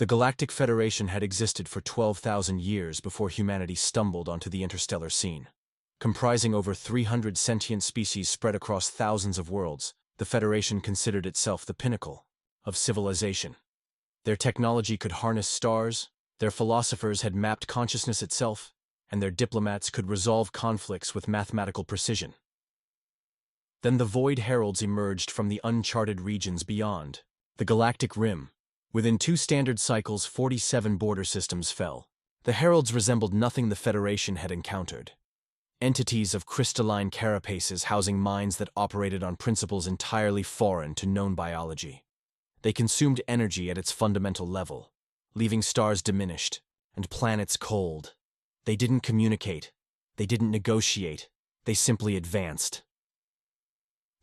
The Galactic Federation had existed for 12,000 years before humanity stumbled onto the interstellar scene. Comprising over 300 sentient species spread across thousands of worlds, the Federation considered itself the pinnacle of civilization. Their technology could harness stars, their philosophers had mapped consciousness itself, and their diplomats could resolve conflicts with mathematical precision. Then the Void Heralds emerged from the uncharted regions beyond the galactic rim. Within 2 standard cycles, 47 border systems fell. The Heralds resembled nothing the Federation had encountered. Entities of crystalline carapaces housing minds that operated on principles entirely foreign to known biology. They consumed energy at its fundamental level, leaving stars diminished and planets cold. They didn't communicate. They didn't negotiate. They simply advanced.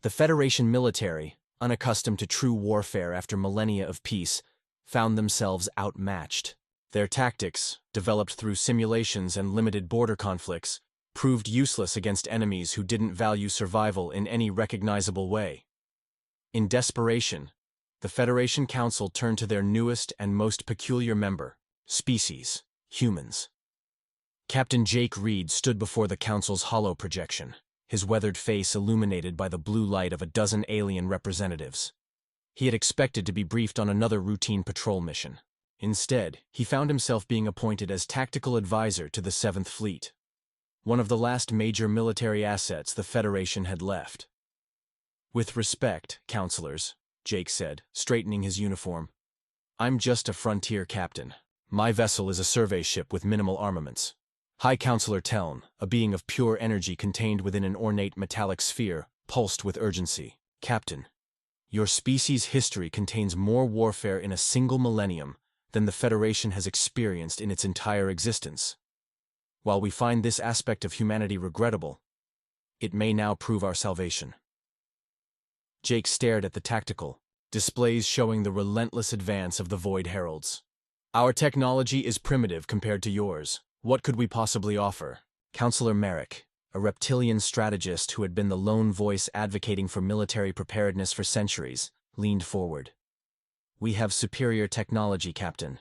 The Federation military, unaccustomed to true warfare after millennia of peace, found themselves outmatched. Their tactics, developed through simulations and limited border conflicts, proved useless against enemies who didn't value survival in any recognizable way. In desperation, the Federation Council turned to their newest and most peculiar member, species, humans. Captain Jake Reed stood before the Council's hollow projection, his weathered face illuminated by the blue light of a dozen alien representatives. He had expected to be briefed on another routine patrol mission. Instead, he found himself being appointed as tactical advisor to the 7th Fleet, one of the last major military assets the Federation had left. "With respect, counselors," Jake said, straightening his uniform, "I'm just a frontier captain. My vessel is a survey ship with minimal armaments." High Counselor Teln, a being of pure energy contained within an ornate metallic sphere, pulsed with urgency. "Captain, your species' history contains more warfare in a single millennium than the Federation has experienced in its entire existence. While we find this aspect of humanity regrettable, it may now prove our salvation." Jake stared at the tactical displays showing the relentless advance of the Void Heralds. "Our technology is primitive compared to yours. What could we possibly offer?" Counselor Merrick, a reptilian strategist who had been the lone voice advocating for military preparedness for centuries, leaned forward. "We have superior technology, Captain,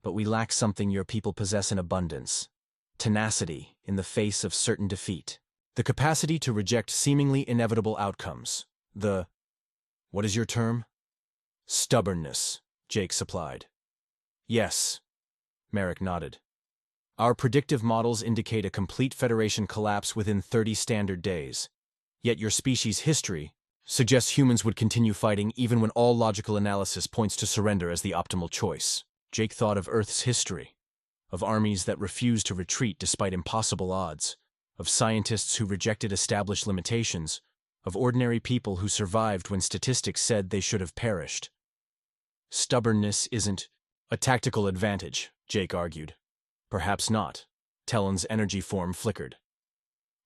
but we lack something your people possess in abundance: tenacity in the face of certain defeat. The capacity to reject seemingly inevitable outcomes. What is your term?" "Stubbornness," Jake supplied. "Yes," Merrick nodded. "Our predictive models indicate a complete Federation collapse within 30 standard days. Yet your species' history suggests humans would continue fighting even when all logical analysis points to surrender as the optimal choice." Jake thought of Earth's history, of armies that refused to retreat despite impossible odds, of scientists who rejected established limitations, of ordinary people who survived when statistics said they should have perished. "Stubbornness isn't a tactical advantage," Jake argued. "Perhaps not." Tellen's energy form flickered.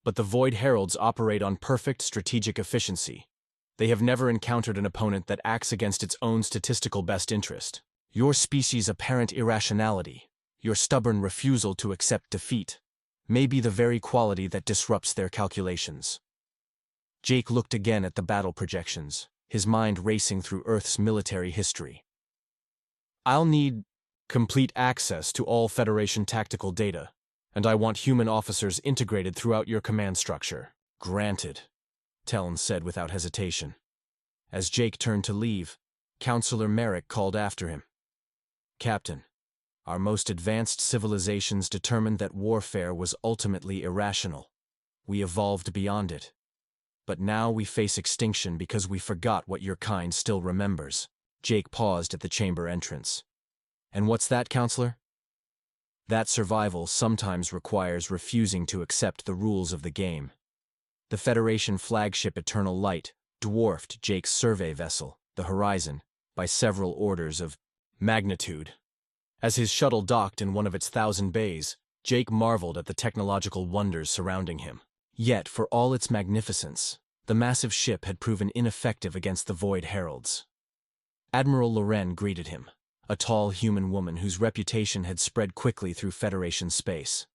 "But the Void Heralds operate on perfect strategic efficiency. They have never encountered an opponent that acts against its own statistical best interest. Your species' apparent irrationality, your stubborn refusal to accept defeat, may be the very quality that disrupts their calculations." Jake looked again at the battle projections, his mind racing through Earth's military history. "I'll need complete access to all Federation tactical data, and I want human officers integrated throughout your command structure." "Granted," Teln said without hesitation. As Jake turned to leave, Counselor Merrick called after him. "Captain, our most advanced civilizations determined that warfare was ultimately irrational. We evolved beyond it. But now we face extinction because we forgot what your kind still remembers." Jake paused at the chamber entrance. "And what's that, Counselor?" "That survival sometimes requires refusing to accept the rules of the game." The Federation flagship Eternal Light dwarfed Jake's survey vessel, the Horizon, by several orders of magnitude. As his shuttle docked in one of its 1,000 bays, Jake marveled at the technological wonders surrounding him. Yet, for all its magnificence, the massive ship had proven ineffective against the Void Heralds. Admiral Loren greeted him, a tall human woman whose reputation had spread quickly through Federation space.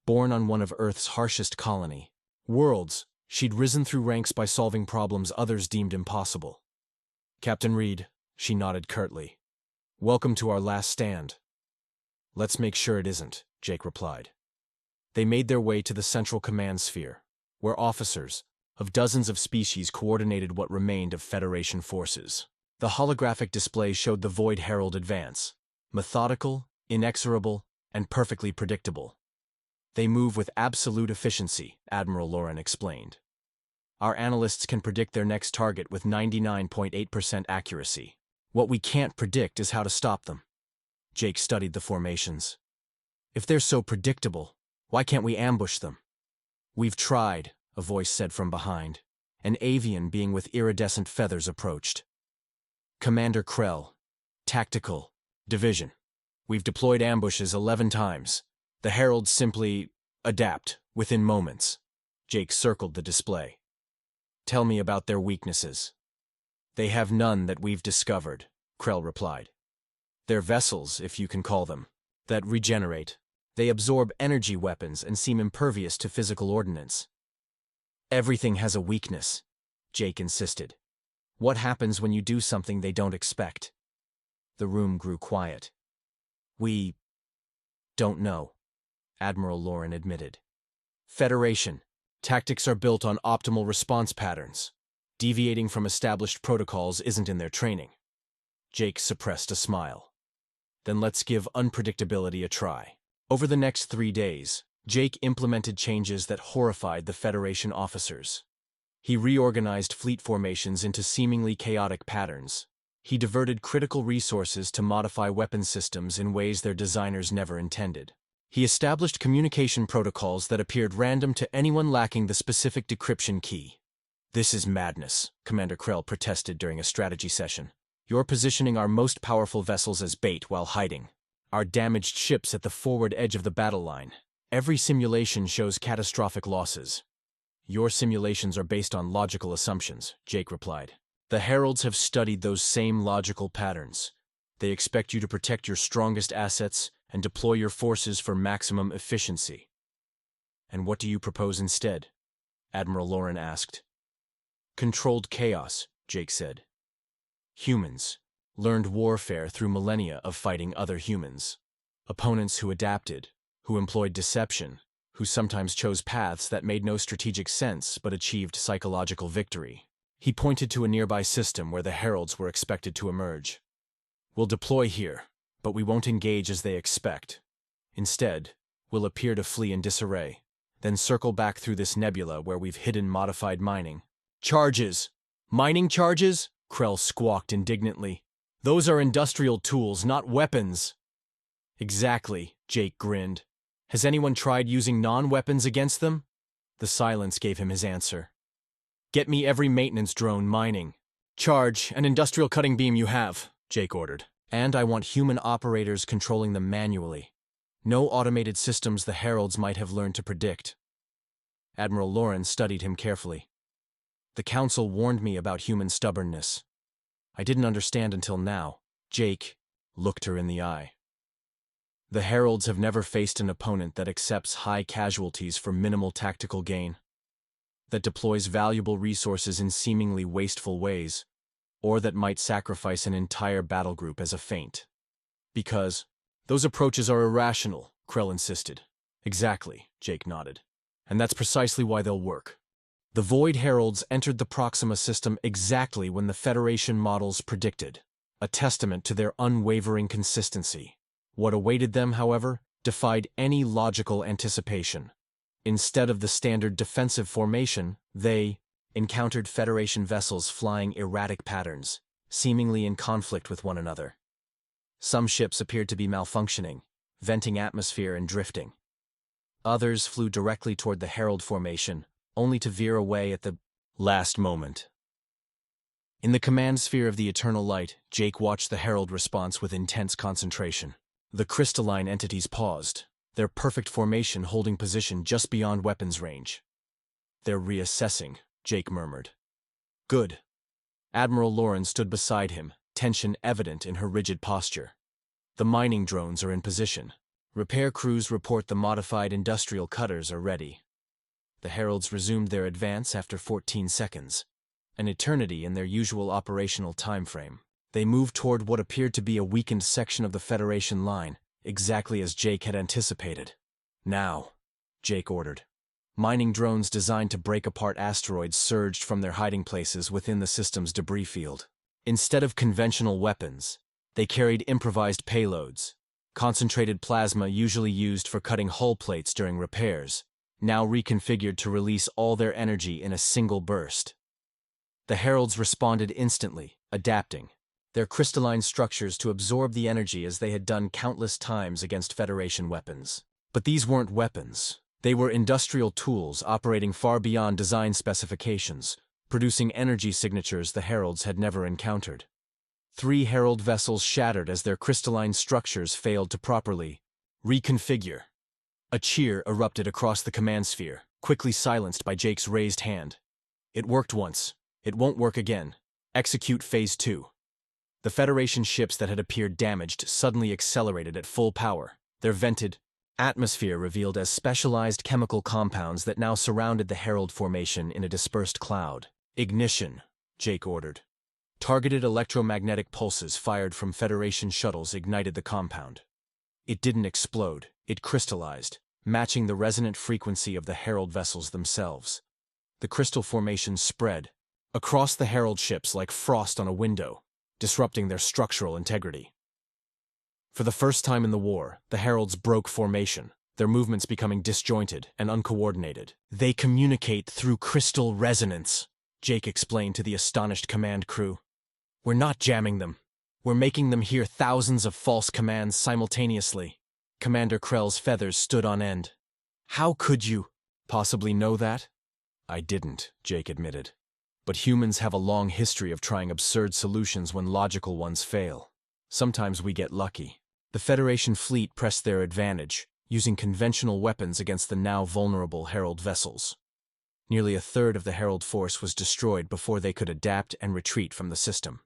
Born on one of Earth's harshest colony worlds, she'd risen through ranks by solving problems others deemed impossible. "Captain Reed," she nodded curtly. Welcome to our last stand. Let's make sure it isn't, Jake replied. They made their way to the central command sphere, where officers of dozens of species coordinated what remained of Federation forces. The holographic display showed the Void Herald advance, methodical, inexorable, and perfectly predictable. They move with absolute efficiency, Admiral Lauren explained. Our analysts can predict their next target with 99.8% accuracy. What we can't predict is how to stop them. Jake studied the formations. If they're so predictable, why can't we ambush them? We've tried, a voice said from behind. An avian being with iridescent feathers approached. Commander Krell, Tactical Division. We've deployed ambushes 11 times. The Heralds simply adapt within moments. Jake circled the display. Tell me about their weaknesses. They have none that we've discovered, Krell replied. They're vessels, if you can call them, that regenerate. They absorb energy weapons and seem impervious to physical ordnance. Everything has a weakness, Jake insisted. What happens when you do something they don't expect? The room grew quiet. We don't know, Admiral Lauren admitted. Federation. Tactics are built on optimal response patterns. Deviating from established protocols isn't in their training. Jake suppressed a smile. Then let's give unpredictability a try. Over the next 3 days, Jake implemented changes that horrified the Federation officers. He reorganized fleet formations into seemingly chaotic patterns. He diverted critical resources to modify weapon systems in ways their designers never intended. He established communication protocols that appeared random to anyone lacking the specific decryption key. This is madness, Commander Krell protested during a strategy session. You're positioning our most powerful vessels as bait while hiding. Our damaged ships at the forward edge of the battle line. Every simulation shows catastrophic losses. Your simulations are based on logical assumptions, Jake replied. The Heralds have studied those same logical patterns. They expect you to protect your strongest assets and deploy your forces for maximum efficiency. And what do you propose instead? Admiral Lauren asked. Controlled chaos, Jake said. Humans learned warfare through millennia of fighting other humans. Opponents who adapted, who employed deception, who sometimes chose paths that made no strategic sense but achieved psychological victory. He pointed to a nearby system where the Heralds were expected to emerge. We'll deploy here, but we won't engage as they expect. Instead, we'll appear to flee in disarray, then circle back through this nebula where we've hidden modified mining. Charges! Mining charges? Krell squawked indignantly. Those are industrial tools, not weapons. Exactly, Jake grinned. Has anyone tried using non-weapons against them? The silence gave him his answer. Get me every maintenance drone mining. Charge an industrial cutting beam you have, Jake ordered. And I want human operators controlling them manually. No automated systems the Heralds might have learned to predict. Admiral Lauren studied him carefully. The Council warned me about human stubbornness. I didn't understand until now. Jake looked her in the eye. The Heralds have never faced an opponent that accepts high casualties for minimal tactical gain, that deploys valuable resources in seemingly wasteful ways, or that might sacrifice an entire battle group as a feint. Because those approaches are irrational, Krell insisted. Exactly, Jake nodded. And that's precisely why they'll work. The Void Heralds entered the Proxima system exactly when the Federation models predicted, a testament to their unwavering consistency. What awaited them, however, defied any logical anticipation. Instead of the standard defensive formation, they encountered Federation vessels flying erratic patterns, seemingly in conflict with one another. Some ships appeared to be malfunctioning, venting atmosphere and drifting. Others flew directly toward the Herald formation, only to veer away at the last moment. In the command sphere of the Eternal Light, Jake watched the Herald response with intense concentration. The crystalline entities paused, their perfect formation holding position just beyond weapons range. They're reassessing, Jake murmured. Good. Admiral Lauren stood beside him, tension evident in her rigid posture. The mining drones are in position. Repair crews report the modified industrial cutters are ready. The Heralds resumed their advance after 14 seconds, an eternity in their usual operational time frame. They moved toward what appeared to be a weakened section of the Federation line, exactly as Jake had anticipated. "Now," Jake ordered. Mining drones designed to break apart asteroids surged from their hiding places within the system's debris field. Instead of conventional weapons, they carried improvised payloads, concentrated plasma usually used for cutting hull plates during repairs, now reconfigured to release all their energy in a single burst. The heralds responded instantly, adapting their crystalline structures to absorb the energy as they had done countless times against Federation weapons. But these weren't weapons. They were industrial tools operating far beyond design specifications, producing energy signatures the heralds had never encountered. 3 herald vessels shattered as their crystalline structures failed to properly reconfigure. A cheer erupted across the command sphere, quickly silenced by Jake's raised hand. "It worked once. It won't work again. Execute Phase 2. The Federation ships that had appeared damaged suddenly accelerated at full power, their vented atmosphere revealed as specialized chemical compounds that now surrounded the Herald formation in a dispersed cloud. "Ignition," Jake ordered. Targeted electromagnetic pulses fired from Federation shuttles ignited the compound. It didn't explode, it crystallized, matching the resonant frequency of the Herald vessels themselves. The crystal formation spread across the Herald ships like frost on a window, disrupting their structural integrity. For the first time in the war, the Heralds broke formation, their movements becoming disjointed and uncoordinated. "They communicate through crystal resonance," Jake explained to the astonished command crew. "We're not jamming them. We're making them hear thousands of false commands simultaneously." Commander Krell's feathers stood on end. "How could you possibly know that?" "I didn't," Jake admitted. "But humans have a long history of trying absurd solutions when logical ones fail. Sometimes we get lucky." The Federation fleet pressed their advantage, using conventional weapons against the now vulnerable Herald vessels. Nearly a third of the Herald force was destroyed before they could adapt and retreat from the system.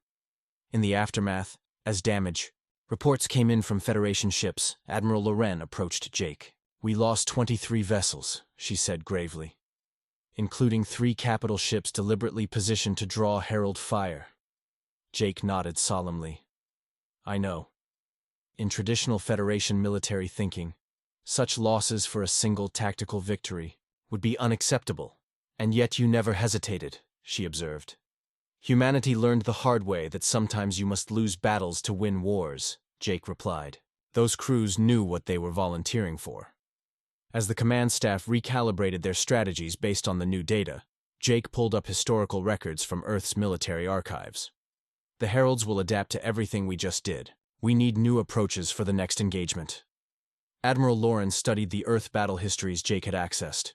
In the aftermath, as damage, reports came in from Federation ships. Admiral Loren approached Jake. "We lost 23 vessels," she said gravely, "including 3 capital ships deliberately positioned to draw Herald fire." Jake nodded solemnly. "I know. In traditional Federation military thinking, such losses for a single tactical victory would be unacceptable. And yet you never hesitated," she observed. "Humanity learned the hard way that sometimes you must lose battles to win wars," Jake replied. Those crews knew what they were volunteering for. As the command staff recalibrated their strategies based on the new data, Jake pulled up historical records from Earth's military archives. "The Heralds will adapt to everything we just did. We need new approaches for the next engagement." Admiral Loren studied the Earth battle histories Jake had accessed.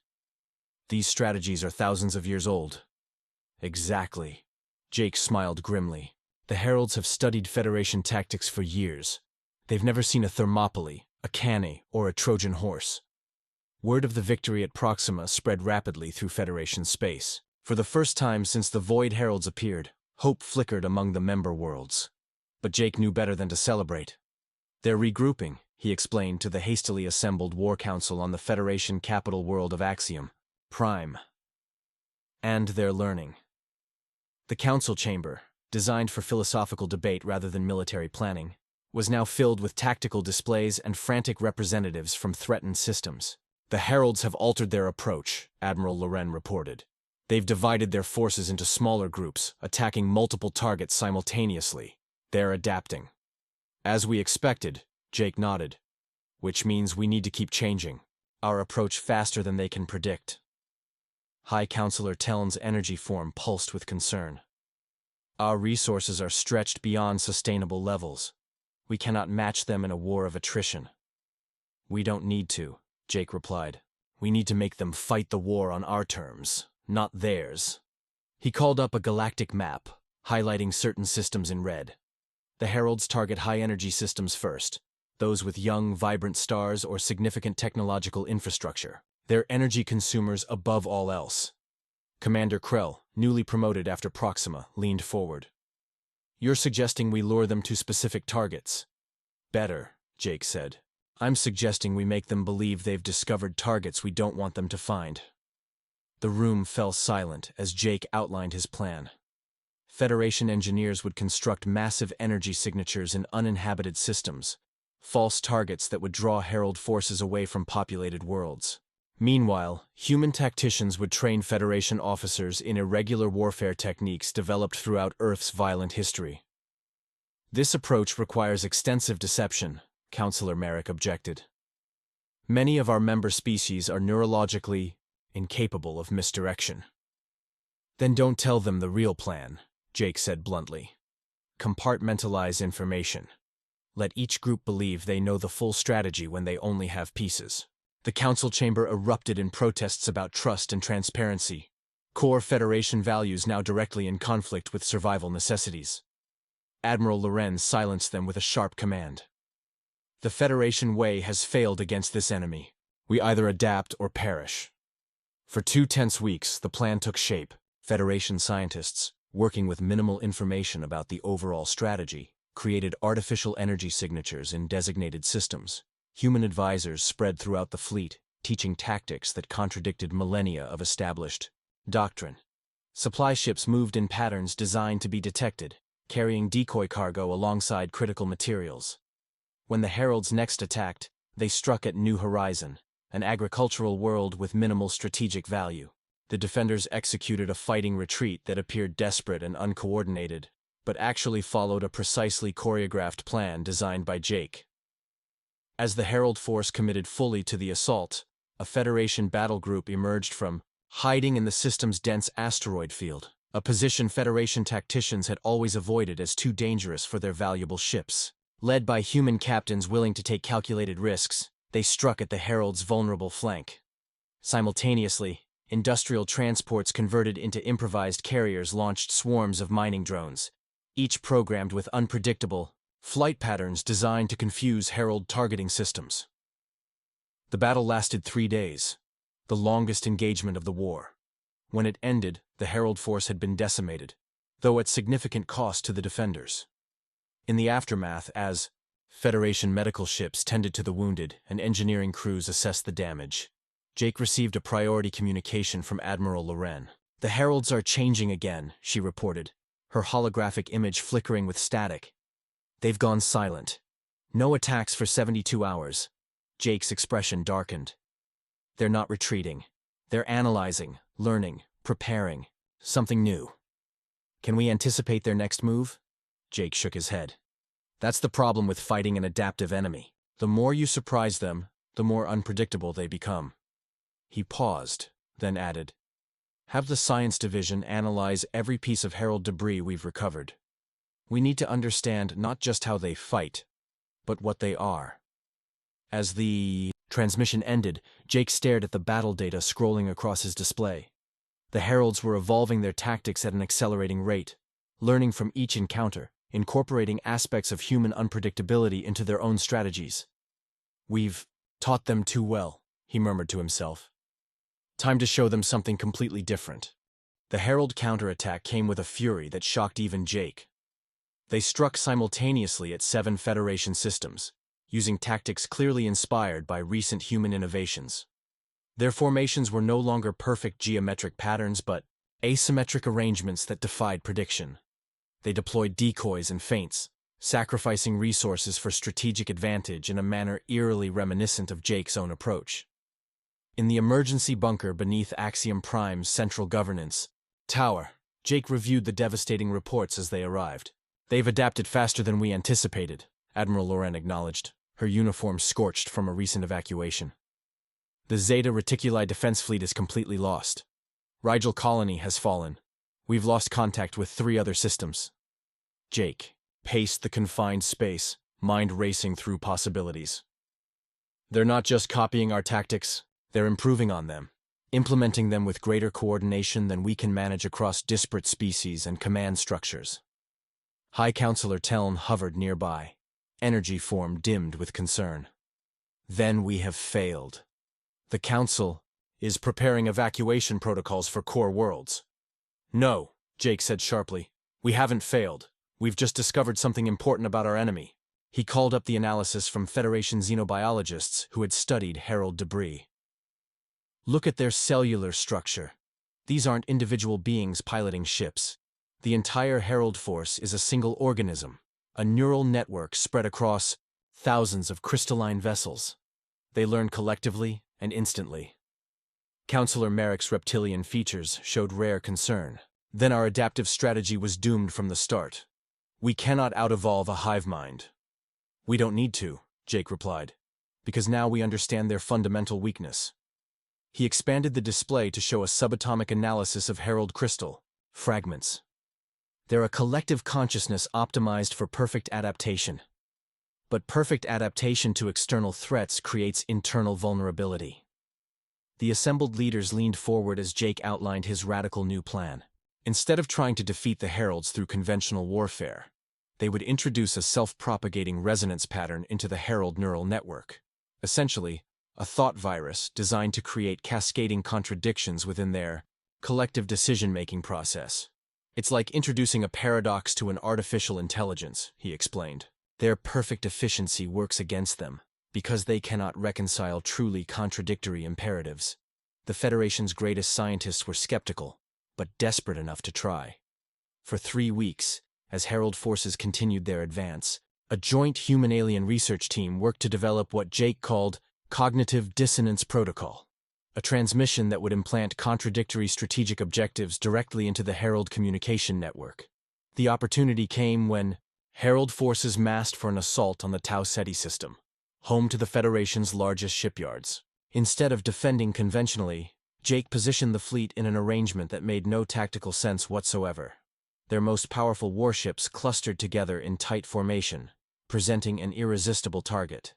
"These strategies are thousands of years old." "Exactly." Jake smiled grimly. "The Heralds have studied Federation tactics for years. They've never seen a Thermopylae, a Cannae, or a Trojan horse." Word of the victory at Proxima spread rapidly through Federation space. For the first time since the Void Heralds appeared, hope flickered among the member worlds. But Jake knew better than to celebrate. "They're regrouping," he explained to the hastily assembled War Council on the Federation capital world of Axiom Prime. "And they're learning." The council chamber, designed for philosophical debate rather than military planning, was now filled with tactical displays and frantic representatives from threatened systems. "The Heralds have altered their approach," Admiral Loren reported. "They've divided their forces into smaller groups, attacking multiple targets simultaneously. They're adapting." "As we expected," Jake nodded. "Which means we need to keep changing our approach faster than they can predict." High Counselor Teln's energy form pulsed with concern. "Our resources are stretched beyond sustainable levels. We cannot match them in a war of attrition." "We don't need to," Jake replied. "We need to make them fight the war on our terms, not theirs." He called up a galactic map, highlighting certain systems in red. The Heralds target high-energy systems first, those with young, vibrant stars or significant technological infrastructure. They're energy consumers above all else. Commander Krell, newly promoted after Proxima, leaned forward. "You're suggesting we lure them to specific targets?" "Better," Jake said. "I'm suggesting we make them believe they've discovered targets we don't want them to find." The room fell silent as Jake outlined his plan. Federation engineers would construct massive energy signatures in uninhabited systems, false targets that would draw Herald forces away from populated worlds. Meanwhile, human tacticians would train Federation officers in irregular warfare techniques developed throughout Earth's violent history. This approach requires extensive deception, Counselor Merrick objected. Many of our member species are neurologically incapable of misdirection. Then don't tell them the real plan, Jake said bluntly. Compartmentalize information. Let each group believe they know the full strategy when they only have pieces. The council chamber erupted in protests about trust and transparency, core Federation values now directly in conflict with survival necessities. Admiral Lorenz silenced them with a sharp command. The Federation way has failed against this enemy. We either adapt or perish. For 2 tense weeks, the plan took shape. Federation scientists, working with minimal information about the overall strategy, created artificial energy signatures in designated systems. Human advisors spread throughout the fleet, teaching tactics that contradicted millennia of established doctrine. Supply ships moved in patterns designed to be detected, carrying decoy cargo alongside critical materials. When the Heralds next attacked, they struck at New Horizon, an agricultural world with minimal strategic value. The defenders executed a fighting retreat that appeared desperate and uncoordinated, but actually followed a precisely choreographed plan designed by Jake. As the Herald force committed fully to the assault, a Federation battle group emerged from hiding in the system's dense asteroid field, a position Federation tacticians had always avoided as too dangerous for their valuable ships. Led by human captains willing to take calculated risks, they struck at the Herald's vulnerable flank. Simultaneously, industrial transports converted into improvised carriers launched swarms of mining drones, each programmed with unpredictable flight patterns designed to confuse Herald targeting systems. The battle lasted 3 days, the longest engagement of the war. When it ended, the Herald force had been decimated, though at significant cost to the defenders. In the aftermath, as Federation medical ships tended to the wounded and engineering crews assessed the damage, Jake received a priority communication from Admiral Loren. "The Heralds are changing again," she reported, her holographic image flickering with static. "They've gone silent. No attacks for 72 hours. Jake's expression darkened. "They're not retreating. They're analyzing, learning, preparing. Something new. Can we anticipate their next move?" Jake shook his head. "That's the problem with fighting an adaptive enemy. The more you surprise them, the more unpredictable they become." He paused, then added, "Have the Science Division analyze every piece of Herald debris we've recovered. We need to understand not just how they fight, but what they are." As the transmission ended, Jake stared at the battle data scrolling across his display. The Heralds were evolving their tactics at an accelerating rate, learning from each encounter, incorporating aspects of human unpredictability into their own strategies. "We've taught them too well," he murmured to himself. "Time to show them something completely different." The Herald counterattack came with a fury that shocked even Jake. They struck simultaneously at 7 Federation systems, using tactics clearly inspired by recent human innovations. Their formations were no longer perfect geometric patterns but asymmetric arrangements that defied prediction. They deployed decoys and feints, sacrificing resources for strategic advantage in a manner eerily reminiscent of Jake's own approach. In the emergency bunker beneath Axiom Prime's central governance tower, Jake reviewed the devastating reports as they arrived. "They've adapted faster than we anticipated," Admiral Loren acknowledged, her uniform scorched from a recent evacuation. "The Zeta Reticuli defense fleet is completely lost. Rigel Colony has fallen. We've lost contact with 3 other systems." Jake paced the confined space, mind racing through possibilities. "They're not just copying our tactics, they're improving on them, implementing them with greater coordination than we can manage across disparate species and command structures." High Counselor Teln hovered nearby, energy form dimmed with concern. "Then we have failed. The Council is preparing evacuation protocols for core worlds." "No," Jake said sharply. "We haven't failed. We've just discovered something important about our enemy." He called up the analysis from Federation xenobiologists who had studied Herald debris. "Look at their cellular structure. These aren't individual beings piloting ships. The entire Herald force is a single organism, a neural network spread across thousands of crystalline vessels. They learn collectively and instantly. Counselor Merrick's reptilian features showed rare concern. Then our adaptive strategy was doomed from the start. We cannot out-evolve a hive mind. We don't need to, Jake replied, because now we understand their fundamental weakness. He expanded the display to show a subatomic analysis of Herald crystal fragments. They're a collective consciousness optimized for perfect adaptation. But perfect adaptation to external threats creates internal vulnerability. The assembled leaders leaned forward as Jake outlined his radical new plan. Instead of trying to defeat the Heralds through conventional warfare, they would introduce a self-propagating resonance pattern into the Herald neural network. Essentially, a thought virus designed to create cascading contradictions within their collective decision-making process. It's like introducing a paradox to an artificial intelligence, he explained. Their perfect efficiency works against them, because they cannot reconcile truly contradictory imperatives. The Federation's greatest scientists were skeptical, but desperate enough to try. For 3 weeks, as Herald forces continued their advance, a joint human-alien research team worked to develop what Jake called cognitive dissonance protocol, a transmission that would implant contradictory strategic objectives directly into the Herald communication network. The opportunity came when Herald forces massed for an assault on the Tau Ceti system, home to the Federation's largest shipyards. Instead of defending conventionally, Jake positioned the fleet in an arrangement that made no tactical sense whatsoever. Their most powerful warships clustered together in tight formation, presenting an irresistible target.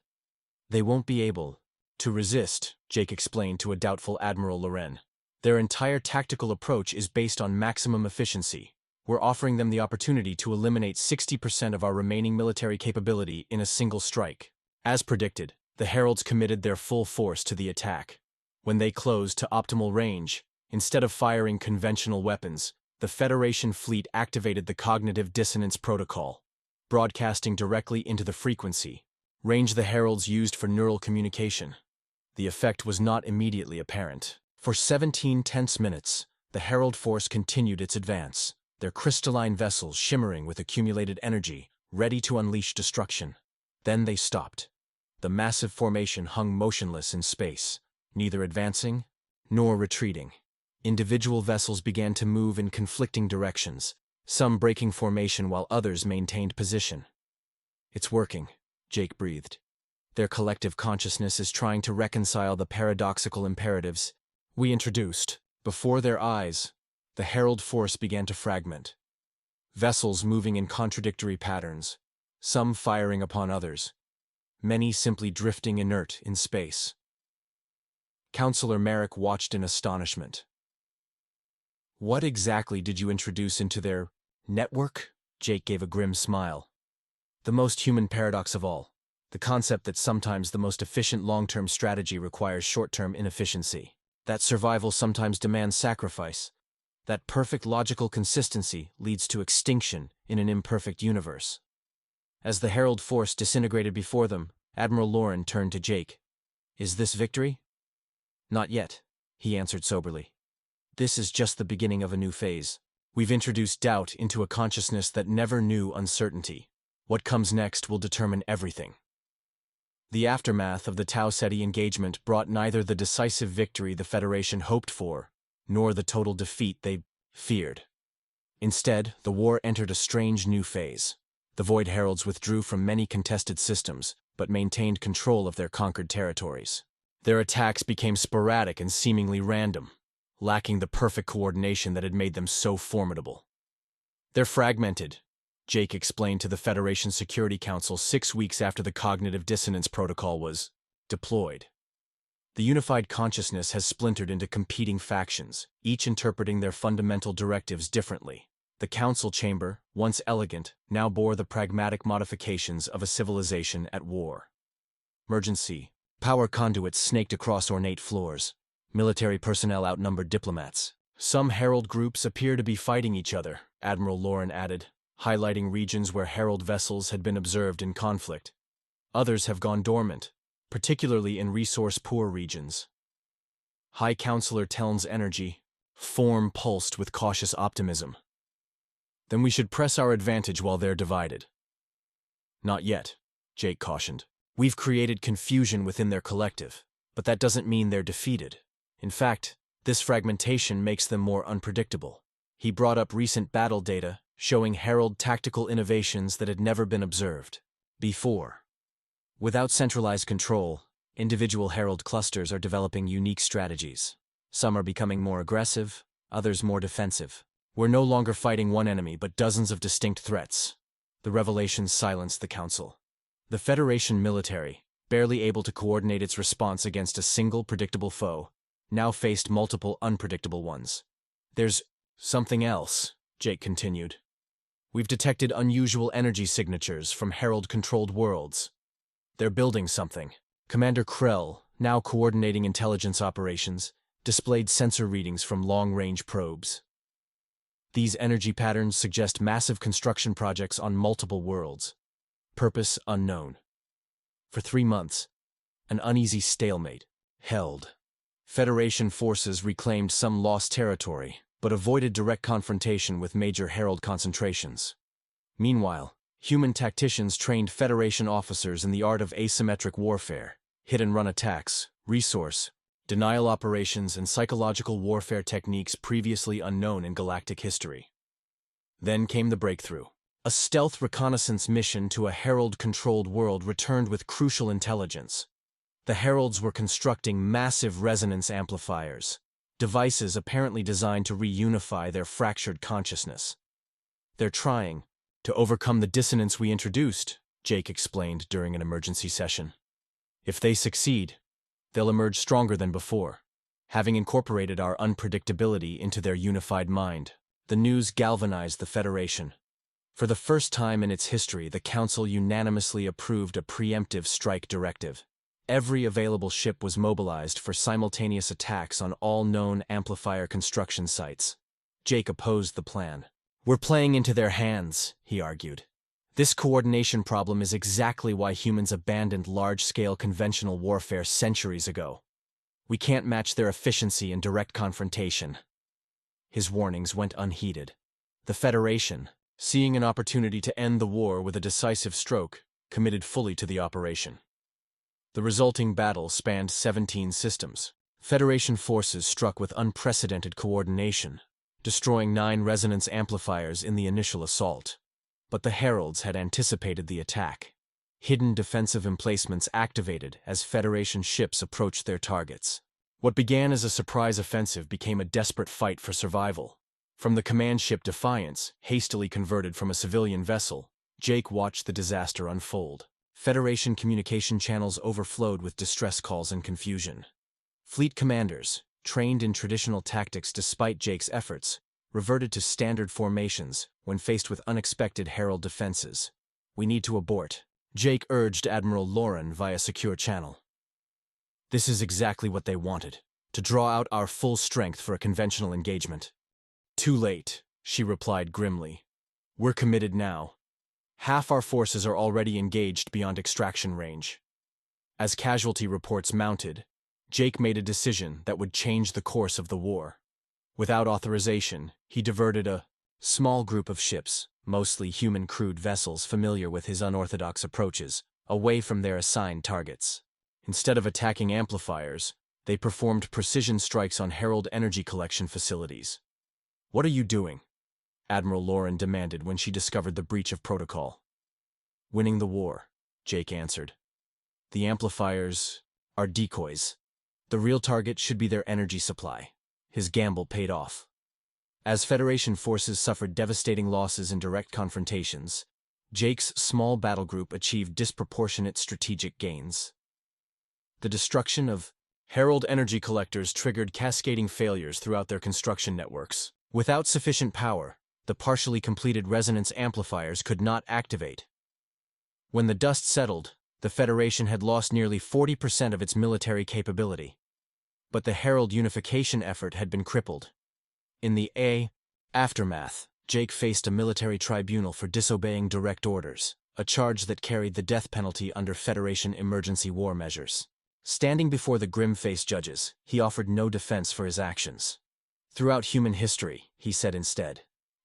They won't be able to resist, Jake explained to a doubtful Admiral Loren. Their entire tactical approach is based on maximum efficiency. We're offering them the opportunity to eliminate 60% of our remaining military capability in a single strike. As predicted, the Heralds committed their full force to the attack. When they closed to optimal range, instead of firing conventional weapons, the Federation fleet activated the cognitive dissonance protocol, broadcasting directly into the frequency range the Heralds used for neural communication. The effect was not immediately apparent. For 17 tense minutes, the Herald force continued its advance, their crystalline vessels shimmering with accumulated energy, ready to unleash destruction. Then they stopped. The massive formation hung motionless in space, neither advancing nor retreating. Individual vessels began to move in conflicting directions, some breaking formation while others maintained position. It's working, Jake breathed. Their collective consciousness is trying to reconcile the paradoxical imperatives we introduced. Before their eyes, the Herald force began to fragment. Vessels moving in contradictory patterns, some firing upon others, many simply drifting inert in space. Counselor Merrick watched in astonishment. What exactly did you introduce into their network? Jake gave a grim smile. The most human paradox of all, the concept that sometimes the most efficient long-term strategy requires short-term inefficiency, that survival sometimes demands sacrifice, that perfect logical consistency leads to extinction in an imperfect universe. As the Herald force disintegrated before them, Admiral Loren turned to Jake. Is this victory? Not yet, he answered soberly. This is just the beginning of a new phase. We've introduced doubt into a consciousness that never knew uncertainty. What comes next will determine everything. The aftermath of the Tau Ceti engagement brought neither the decisive victory the Federation hoped for, nor the total defeat they feared. Instead, the war entered a strange new phase. The Void Heralds withdrew from many contested systems, but maintained control of their conquered territories. Their attacks became sporadic and seemingly random, lacking the perfect coordination that had made them so formidable. They're fragmented, Jake explained to the Federation Security Council 6 weeks after the cognitive dissonance protocol was deployed. The unified consciousness has splintered into competing factions, each interpreting their fundamental directives differently. The council chamber, once elegant, now bore the pragmatic modifications of a civilization at war. Emergency. Power conduits snaked across ornate floors. Military personnel outnumbered diplomats. Some Herald groups appear to be fighting each other, Admiral Loren added, highlighting regions where Herald vessels had been observed in conflict. Others have gone dormant, particularly in resource-poor regions. High Counselor Teln's energy, form pulsed with cautious optimism. Then we should press our advantage while they're divided. Not yet, Jake cautioned. We've created confusion within their collective, but that doesn't mean they're defeated. In fact, this fragmentation makes them more unpredictable. He brought up recent battle data showing Herald tactical innovations that had never been observed before. Without centralized control, individual Herald clusters are developing unique strategies. Some are becoming more aggressive, others more defensive. We're no longer fighting one enemy but dozens of distinct threats. The revelations silenced the Council. The Federation military, barely able to coordinate its response against a single predictable foe, now faced multiple unpredictable ones. There's something else, Jake continued. We've detected unusual energy signatures from Herald-controlled worlds. They're building something. Commander Krell, now coordinating intelligence operations, displayed sensor readings from long-range probes. These energy patterns suggest massive construction projects on multiple worlds. Purpose unknown. For 3 months, an uneasy stalemate held. Federation forces reclaimed some lost territory, but avoided direct confrontation with major Herald concentrations. Meanwhile, human tacticians trained Federation officers in the art of asymmetric warfare, hit-and-run attacks, resource, denial operations, and psychological warfare techniques previously unknown in galactic history. Then came the breakthrough. A stealth reconnaissance mission to a Herald-controlled world returned with crucial intelligence. The Heralds were constructing massive resonance amplifiers, devices apparently designed to reunify their fractured consciousness. They're trying to overcome the dissonance we introduced, Jake explained during an emergency session. If they succeed, they'll emerge stronger than before, having incorporated our unpredictability into their unified mind. The news galvanized the Federation. For the first time in its history, the Council unanimously approved a preemptive strike directive. Every available ship was mobilized for simultaneous attacks on all known amplifier construction sites. Jake opposed the plan. We're playing into their hands, he argued. This coordination problem is exactly why humans abandoned large-scale conventional warfare centuries ago. We can't match their efficiency in direct confrontation. His warnings went unheeded. The Federation, seeing an opportunity to end the war with a decisive stroke, committed fully to the operation. The resulting battle spanned 17 systems. Federation forces struck with unprecedented coordination, destroying 9 resonance amplifiers in the initial assault. But the Heralds had anticipated the attack. Hidden defensive emplacements activated as Federation ships approached their targets. What began as a surprise offensive became a desperate fight for survival. From the command ship Defiance, hastily converted from a civilian vessel, Jake watched the disaster unfold. Federation communication channels overflowed with distress calls and confusion. Fleet commanders, trained in traditional tactics despite Jake's efforts, reverted to standard formations when faced with unexpected Herald defenses. We need to abort, Jake urged Admiral Lauren via secure channel. This is exactly what they wanted, to draw out our full strength for a conventional engagement. Too late, she replied grimly. We're committed now. Half our forces are already engaged beyond extraction range. As casualty reports mounted, Jake made a decision that would change the course of the war. Without authorization, he diverted a small group of ships, mostly human-crewed vessels familiar with his unorthodox approaches, away from their assigned targets. Instead of attacking amplifiers, they performed precision strikes on Herald energy collection facilities. What are you doing? Admiral Lauren demanded when she discovered the breach of protocol. Winning the war, Jake answered. The amplifiers are decoys. The real target should be their energy supply. His gamble paid off. As Federation forces suffered devastating losses in direct confrontations, Jake's small battle group achieved disproportionate strategic gains. The destruction of Herald energy collectors triggered cascading failures throughout their construction networks. Without sufficient power, the partially completed resonance amplifiers could not activate. When the dust settled, the Federation had lost nearly 40% of its military capability. But the Herald unification effort had been crippled. In the aftermath, Jake faced a military tribunal for disobeying direct orders, a charge that carried the death penalty under Federation emergency war measures. Standing before the grim-faced judges, he offered no defense for his actions. Throughout human history, he said instead,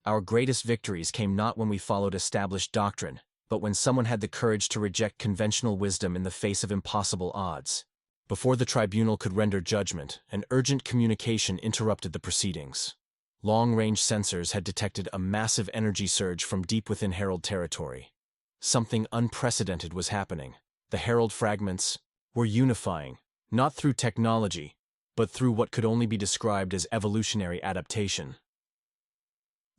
Our greatest victories came not when we followed established doctrine, but when someone had the courage to reject conventional wisdom in the face of impossible odds. Before the tribunal could render judgment, an urgent communication interrupted the proceedings. Long-range sensors had detected a massive energy surge from deep within Herald territory. Something unprecedented was happening. The Herald fragments were unifying, not through technology, but through what could only be described as evolutionary adaptation.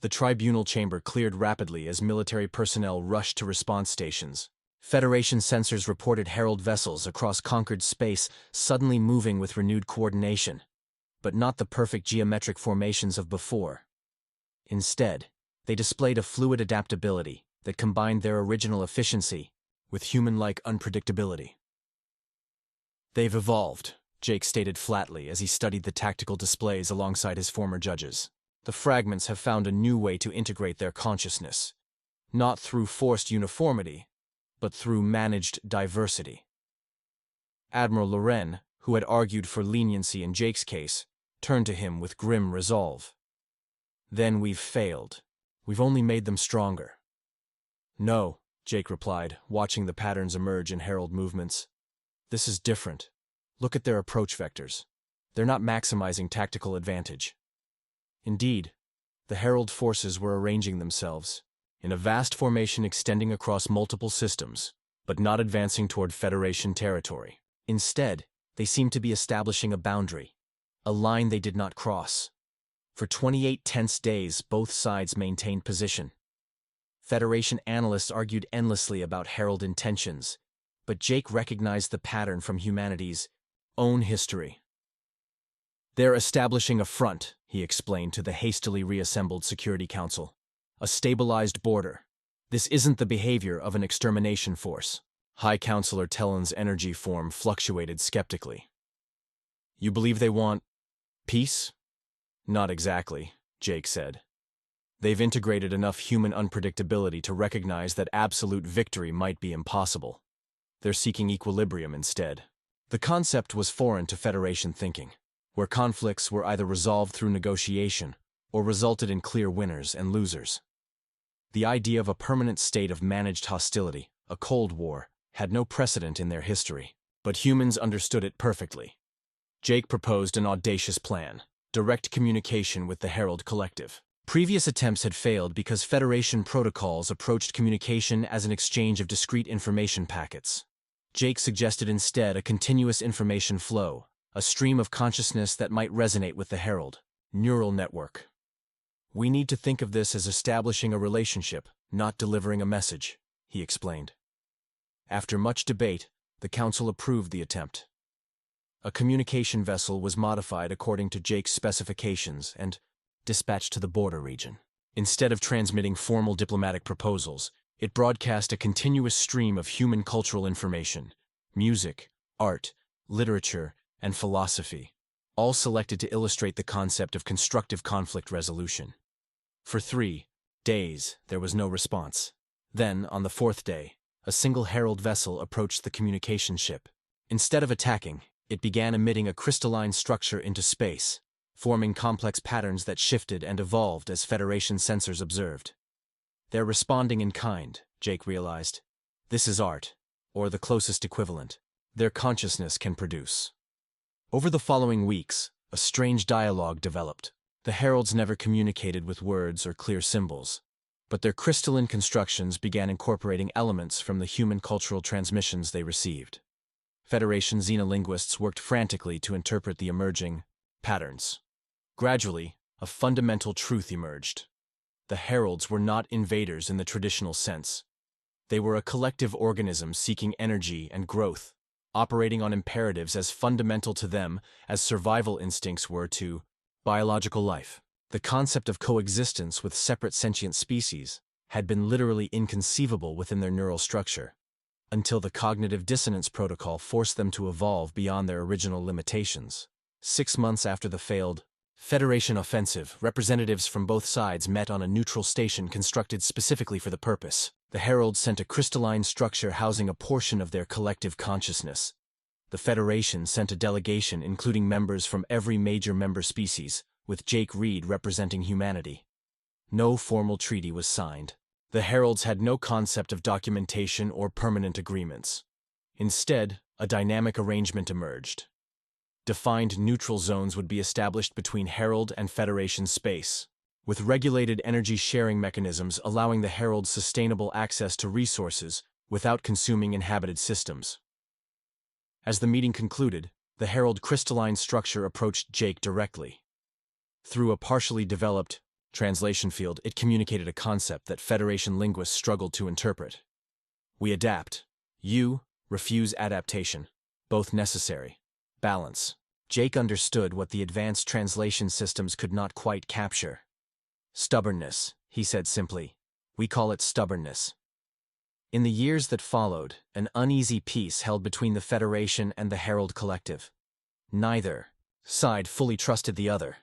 The tribunal chamber cleared rapidly as military personnel rushed to response stations. Federation sensors reported Herald vessels across conquered space suddenly moving with renewed coordination, but not the perfect geometric formations of before. Instead, they displayed a fluid adaptability that combined their original efficiency with human-like unpredictability. "They've evolved," Jake stated flatly as he studied the tactical displays alongside his former judges. "The fragments have found a new way to integrate their consciousness, not through forced uniformity, but through managed diversity." Admiral Loren, who had argued for leniency in Jake's case, turned to him with grim resolve. "Then we've failed. We've only made them stronger." "No," Jake replied, watching the patterns emerge in Herald movements. "This is different. Look at their approach vectors. They're not maximizing tactical advantage." Indeed, the Herald forces were arranging themselves in a vast formation extending across multiple systems, but not advancing toward Federation territory. Instead, they seemed to be establishing a boundary, a line they did not cross. For 28 tense days, both sides maintained position. Federation analysts argued endlessly about Herald intentions, but Jake recognized the pattern from humanity's own history. "They're establishing a front," he explained to the hastily reassembled Security Council. "A stabilized border. This isn't the behavior of an extermination force." High Counselor Tellen's energy form fluctuated skeptically. "You believe they want peace?" "Not exactly," Jake said. "They've integrated enough human unpredictability to recognize that absolute victory might be impossible. They're seeking equilibrium instead." The concept was foreign to Federation thinking, where conflicts were either resolved through negotiation or resulted in clear winners and losers. The idea of a permanent state of managed hostility, a Cold War, had no precedent in their history, but humans understood it perfectly. Jake proposed an audacious plan: direct communication with the Herald Collective. Previous attempts had failed because Federation protocols approached communication as an exchange of discrete information packets. Jake suggested instead a continuous information flow, a stream of consciousness that might resonate with the Herald neural network. "We need to think of this as establishing a relationship, not delivering a message," he explained. After much debate, the Council approved the attempt. A communication vessel was modified according to Jake's specifications and dispatched to the border region. Instead of transmitting formal diplomatic proposals, it broadcast a continuous stream of human cultural information: music, art, literature, and philosophy, all selected to illustrate the concept of constructive conflict resolution. For 3 days, there was no response. Then, on the 4th day, a single Herald vessel approached the communication ship. Instead of attacking, it began emitting a crystalline structure into space, forming complex patterns that shifted and evolved as Federation sensors observed. "They're responding in kind," Jake realized. "This is art, or the closest equivalent, their consciousness can produce." Over the following weeks, a strange dialogue developed. The Heralds never communicated with words or clear symbols, but their crystalline constructions began incorporating elements from the human cultural transmissions they received. Federation xenolinguists worked frantically to interpret the emerging patterns. Gradually, a fundamental truth emerged. The Heralds were not invaders in the traditional sense. They were a collective organism seeking energy and growth, operating on imperatives as fundamental to them as survival instincts were to biological life. The concept of coexistence with separate sentient species had been literally inconceivable within their neural structure, until the cognitive dissonance protocol forced them to evolve beyond their original limitations. 6 months after the failed Federation offensive, representatives from both sides met on a neutral station constructed specifically for the purpose. The Heralds sent a crystalline structure housing a portion of their collective consciousness. The Federation sent a delegation including members from every major member species, with Jake Reed representing humanity. No formal treaty was signed. The heralds had no concept of documentation or permanent agreements. Instead, a dynamic arrangement emerged. Defined neutral zones would be established between Herald and Federation space, with regulated energy sharing mechanisms allowing the Heralds sustainable access to resources without consuming inhabited systems. As the meeting concluded, the Herald crystalline structure approached Jake directly. Through a partially developed translation field, it communicated a concept that Federation linguists struggled to interpret. We adapt. You refuse adaptation. Both necessary. Balance. Jake understood what the advanced translation systems could not quite capture. Stubbornness, he said simply. We call it stubbornness. In the years that followed, an uneasy peace held between the Federation and the Herald Collective. Neither side fully trusted the other,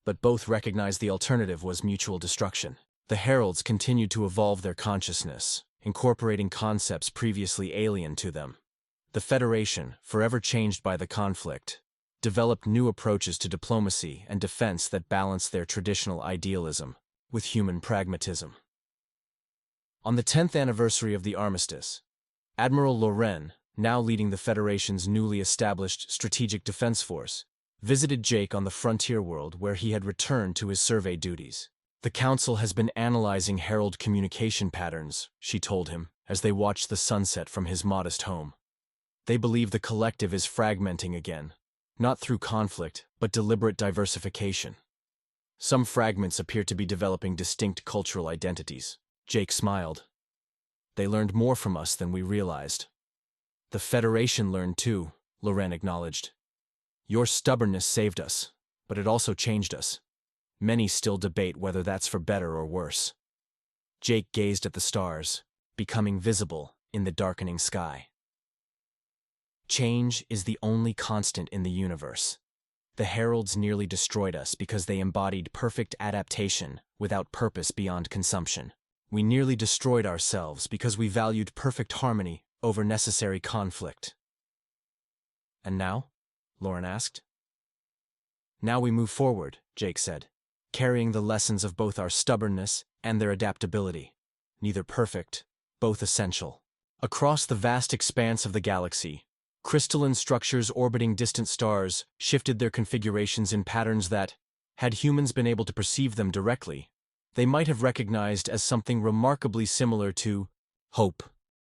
but both recognized the alternative was mutual destruction. The Heralds continued to evolve their consciousness, incorporating concepts previously alien to them. The Federation, forever changed by the conflict, developed new approaches to diplomacy and defense that balanced their traditional idealism with human pragmatism. On the 10th anniversary of the armistice, Admiral Loren, now leading the Federation's newly established Strategic Defense Force, visited Jake on the frontier world where he had returned to his survey duties. The Council has been analyzing Herald communication patterns, she told him, as they watched the sunset from his modest home. They believe the collective is fragmenting again, not through conflict, but deliberate diversification. Some fragments appear to be developing distinct cultural identities. Jake smiled. They learned more from us than we realized. The Federation learned too, Loren acknowledged. Your stubbornness saved us, but it also changed us. Many still debate whether that's for better or worse. Jake gazed at the stars, becoming visible in the darkening sky. Change is the only constant in the universe. The Heralds nearly destroyed us because they embodied perfect adaptation without purpose beyond consumption. We nearly destroyed ourselves because we valued perfect harmony over necessary conflict. And now? Loren asked. Now we move forward, Jake said, carrying the lessons of both our stubbornness and their adaptability. Neither perfect, both essential. Across the vast expanse of the galaxy, crystalline structures orbiting distant stars shifted their configurations in patterns that, had humans been able to perceive them directly, they might have recognized as something remarkably similar to hope.